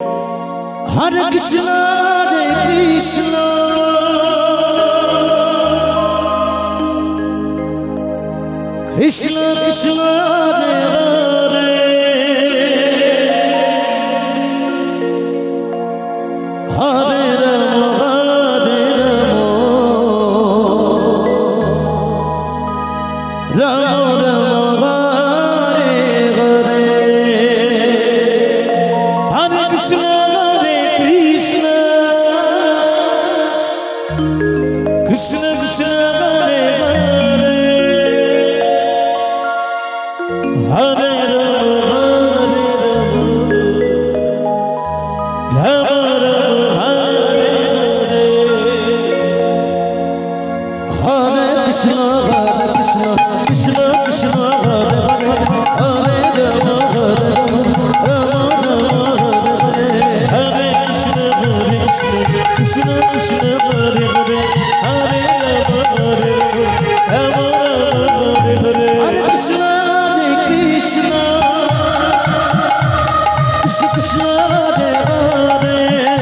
Hare Krishna, Hare Krishna, Krishna Krishna, Hare Hare, Hare Rama, Hare Rama, Rama Hare Hare, Hare Krishna, Krishna Krishna, Hare Hare, Hare Rama, Hare Rama, Hare Krishna, Krishna Krishna, Hare Hare, Hare Rama, Hare Krishna, Krishna Krishna, Hare Hare, Hare Rama, Rama Hare Hare, Hare Krishna, Krishna Krishna, Hare Hare, Hare Rama, Hare Rama, Hare Hare, Hare Krishna, Krishna Krishna, Hare Hare,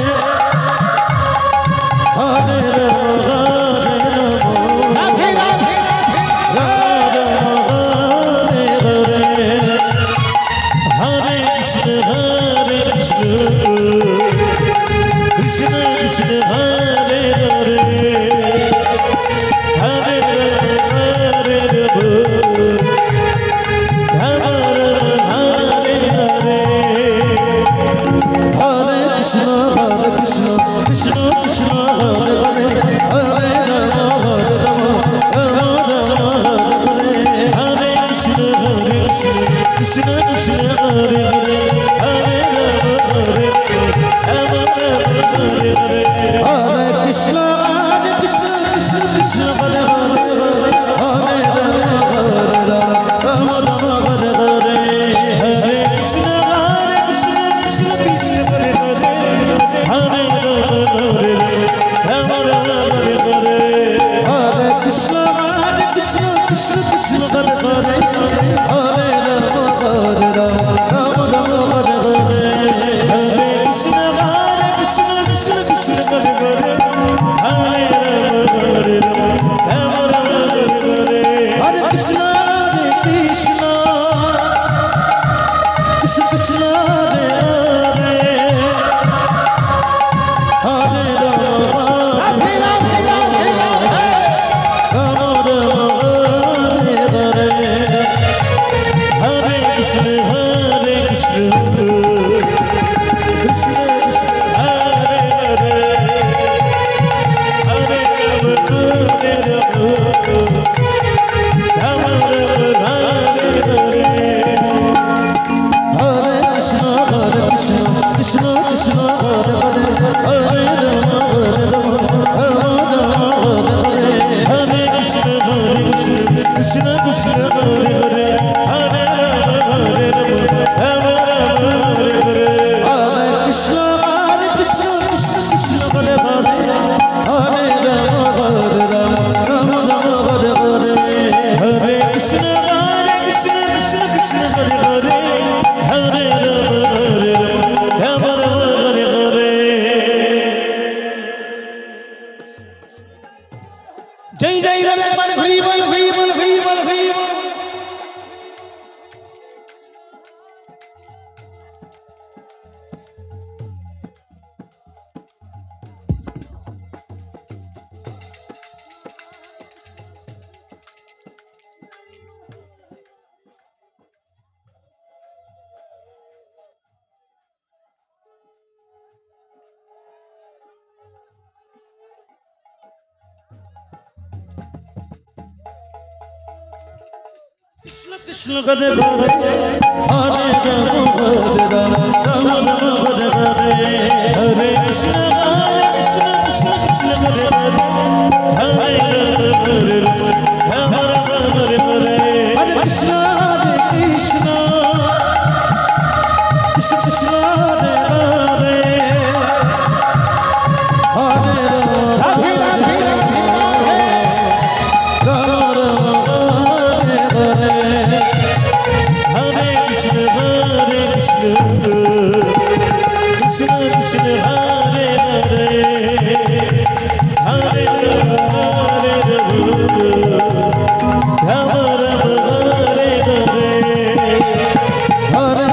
Hare Rama, Hare Hare, Hare Krishna, Krishna Krishna, Hare Hare, Hare Rama, Rama Hare Hare, Hare Krishna, Krishna Krishna, Hare Hare, Hare Rama, Rama Hare Hare, Hare Krishna, Krishna Krishna, Hare Hare, Rama Rama Hare Hare, Hare Krishna, Krishna Krishna, Hare Hare, Hare Rama, Rama Hare Hare, Hare Krishna, Krishna Krishna, Hare Hare, Hare Rama, Rama Hare Hare, Hare Krishna, Krishna Krishna, Hare Hare, Hare Rama, Rama Hare Hare, Hare Krishna, Krishna Krishna, Hare Hare, Hare Rama, Rama Hare Hare, Hare Krishna, Krishna Krishna, Hare Hare, Hare Rama, Rama Hare Hare, Hare Krishna, Krishna Krishna, Hare Hare, Hare Rama, Rama Hare Hare, Hare Krishna, Krishna Krishna, Hare Hare, Hare Rama, Rama Hare Hare, Hare Krishna, Krishna Krishna, Hare Hare, Hare Rama, Rama Hare Hare, Hare Krishna, Krishna Krishna, Hare Hare, Hare Rama, Rama Hare Hare, जय जय राधा हरि बोल हरि बोल हरि बोल हरि बोल। Krishna Hare Hare, Hare Rama, Rama Hare Hare, Hare Krishna, Krishna Krishna, Hare Hare, Hare Rama, Rama Hare Hare, Hare Krishna, Krishna Krishna, Hare Hare, Hare Rama, Hare Krishna, Hare Krishna, Krishna Hare Hare Hare Rama Hare Hare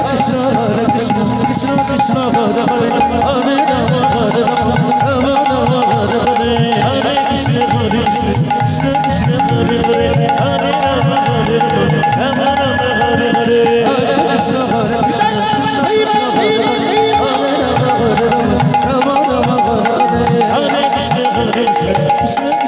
Hare Krishna Krishna Krishna Hare Hare Hare Rama Rama Rama Hare Hare Hare Krishna Krishna Krishna Hare Hare Hare Rama Rama Rama Hare Hare Hare Krishna Krishna Krishna Hare Hare Hare Rama Rama Rama Hare Hare Hare Krishna Krishna